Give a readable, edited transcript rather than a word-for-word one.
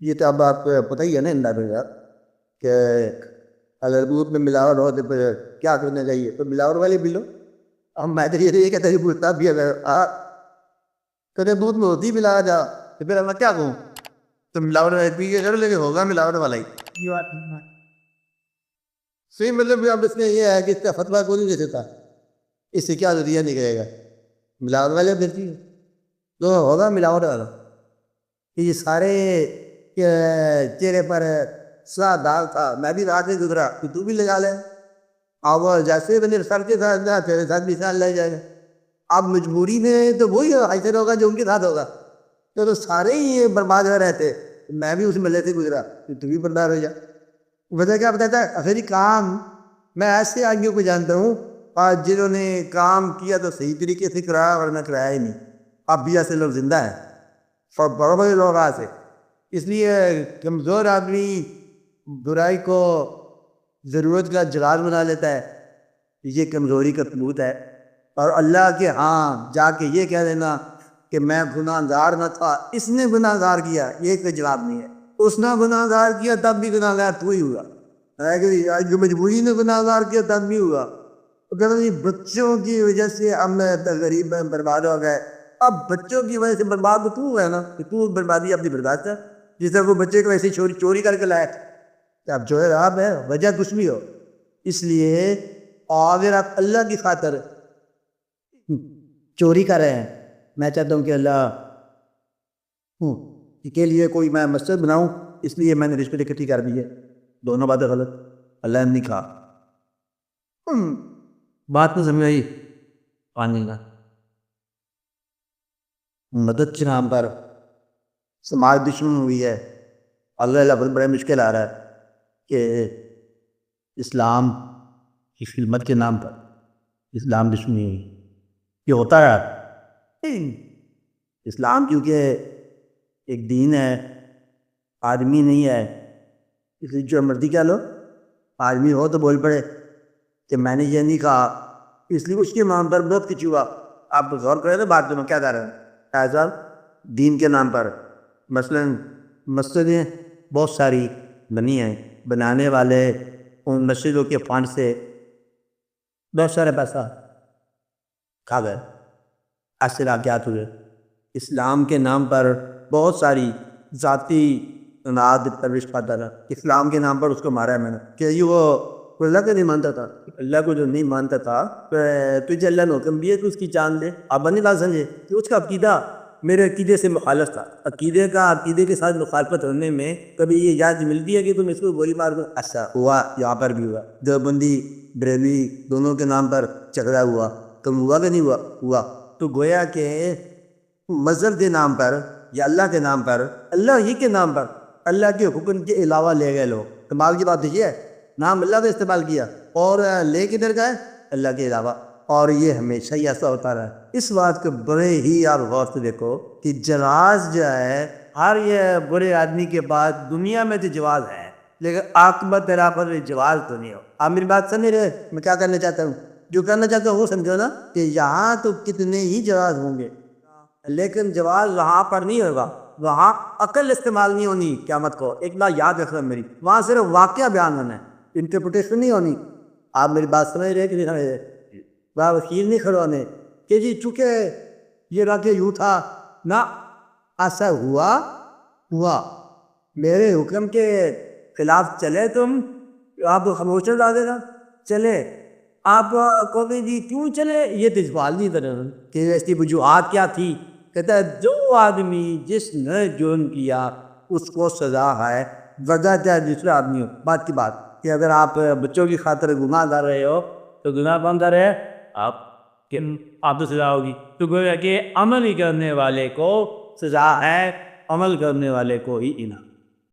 یہ تو اب آپ کو پتہ ہی ہے نا اندر کہ اگر دودھ میں ملاوٹ ہو تو پھر کیا کرنا چاہیے؟ تو ملاوٹ والی پی لو. اب میں تو یہ کہتا ہوں پوچھتا بھی اگر کہتے دودھ میں ہوتی ملا جا تو پھر میں کیا کہوں؟ تو ملاوٹ والی پی کے کرو لیکن ہوگا ملاوٹ والا ہی. صحیح مطلب اب اس میں یہ ہے کہ اس کا فتویٰ کوئی نہیں دے سکتا. اس سے کیا نتیجہ نکلے گا؟ ملاوٹ والے پھرتی ہے تو ہوگا ملاوٹ والا. یہ سارے چہرے پر سا داغ تھا. میں بھی رات میں گزرا کہ تو بھی لگا لے. اب جیسے میں سر کے ساتھ تیرے ساتھ بھی ساتھ لے جائے گا. اب مجبوری میں تو وہی ایسے ہوگا جو ان کے ساتھ ہوگا. تو سارے ہی برباد ہو رہے تھے. میں بھی اس ملے سے گزرا کہ تو بھی برباد ہو جا. وجہ کیا بتاتا ہے؟ آخری کام میں ایسے آدمیوں کو جانتا ہوں اور جنہوں نے کام کیا تو صحیح طریقے سے کرایا ورنہ کرایا ہی نہیں. اب بھی ایسے لوگ زندہ ہیں اور بڑے بڑے لوگ ایسے. اس لیے کمزور آدمی برائی کو ضرورت کا جلال بنا لیتا ہے. یہ کمزوری کا ثبوت ہے. اور اللہ کے ہاں جا کے یہ کہہ دینا کہ میں گناہ گار نہ تھا، اس نے گناہ گار کیا، یہ کوئی جواب نہیں ہے. اس نے گناہ گار کیا تب بھی گناہ گار تو ہی ہوا. جو مجبوری نے گناہ گار کیا تب بھی ہوا. بچوں کی وجہ سے ہم غریب برباد ہو گئے. اب بچوں کی وجہ سے برباد تو ہے نا کہ تو بربادی اپنی برداشت ہے. جس طرح وہ بچے کو ایسے چوری کر کے لائے. اب جو ہے آپ ہے وجہ کچھ بھی ہو. اس لیے اگر آپ اللہ کی خاطر چوری کر رہے ہیں، میں چاہتا ہوں کہ اللہ کے لیے کوئی میں مسجد بناؤں، اس لیے میں نے رشوت اکٹھی کر دی ہے. دونوں باتیں غلط. اللہ نے نہیں کہا. بات تو سمجھ آئی؟ پانی کا مدد کے نام پر سماج دشمن ہوئی ہے. اللہ لفظ بڑے مشکل آ رہا ہے کہ اسلام کی خدمت کے نام پر اسلام دشمنی ہوئی. یہ ہوتا ہے اسلام کیونکہ ایک دین ہے، آدمی نہیں ہے. اس لیے جو مرضی کہہ لو، آدمی ہو تو بول پڑے کہ میں نے یہ نہیں کہا. اس لیے اس کے نام پر بہت کچھ ہوا. آپ غور کریں تو بات میں کیا کہہ رہے ہیں ایسا دین کے نام پر. مثلاً مسجدیں بہت ساری بنی ہیں، بنانے والے ان مسجدوں کے فنڈ سے بہت سارے پیسہ کھا گئے. ایسے واقعات ہوئے. اسلام کے نام پر بہت ساری ذاتی اناد پرورش پاتا تھا. اسلام کے نام پر اس کو مارا ہے میں نے کہ یہ وہ اللہ کو نہیں مانتا تھا. اللہ کو جو نہیں مانتا تھا تجھے اللہ نے حکم دیا کہ اس کی جان دے. آپ نہیں لا سمجھے کہ اس کا عقیدہ میرے عقیدے سے مخالف تھا. عقیدے کے ساتھ مخالفت ہونے میں کبھی یہ یاد ملتی ہے کہ تم اس کو گولی مار دو. ایسا ہوا یہاں پر بھی ہوا. دیوبندی بریلوی دونوں کے نام پر جھگڑا ہوا. تم ہوا کہ نہیں ہوا؟ ہوا. تو گویا کہ مذہب کے نام پر یا اللہ کے نام پر، اللہ ہی کے نام پر اللہ کے حکم کے علاوہ لے گئے لوگ. کمال کی بات یہ ہے، نام اللہ کا استعمال کیا اور لے کے در گئے اللہ کے علاوہ. اور یہ ہمیشہ ہی ایسا ہوتا رہا. اس بات کو بڑے ہی آپ غور سے دیکھو کہ جواز جو ہے ہر یہ برے آدمی کے بعد دنیا میں تو جواز ہے لیکن عاقبت تیرا پر جواز تو نہیں ہو. آپ میری بات سمجھ رہے؟ میں کیا کرنا چاہتا ہوں؟ جو کرنا چاہتا ہوں وہ سمجھو نا کہ یہاں تو کتنے ہی جواز ہوں گے لیکن جواز وہاں پر نہیں ہوگا. وہاں عقل استعمال نہیں ہونی. قیامت کو ایک بات یاد رکھنا میری، وہاں صرف واقعہ بیان ہونا ہے، انٹرپریٹیشن نہیں ہونی. آپ میری بات سمجھ رہے کہ نہیں سمجھ رہے؟ وکیل نہیں کھڑے ہونے کہ جی چونکہ یہ واقعہ یوں تھا نہ ایسا ہوا میرے حکم کے خلاف چلے تم، آپ کو خاموش ڈال دے گا. چلے آپ کو جی کیوں چلے، یہ تو سوال نہیں کرنا کہ ایسی وجوہات کیا تھی. کہتا ہے جو آدمی جس نے جرم کیا اس کو سزا ہے، وجہ چاہے دوسرا آدمی ہو. بات کی بات کہ اگر آپ بچوں کی خاطر گناہ کر رہے ہو تو گناہ کون کر رہے ہیں؟ آپ تو سزا ہوگی. تو گویا کہ عمل ہی کرنے والے کو سزا ہے، عمل کرنے والے کو ہی انعام.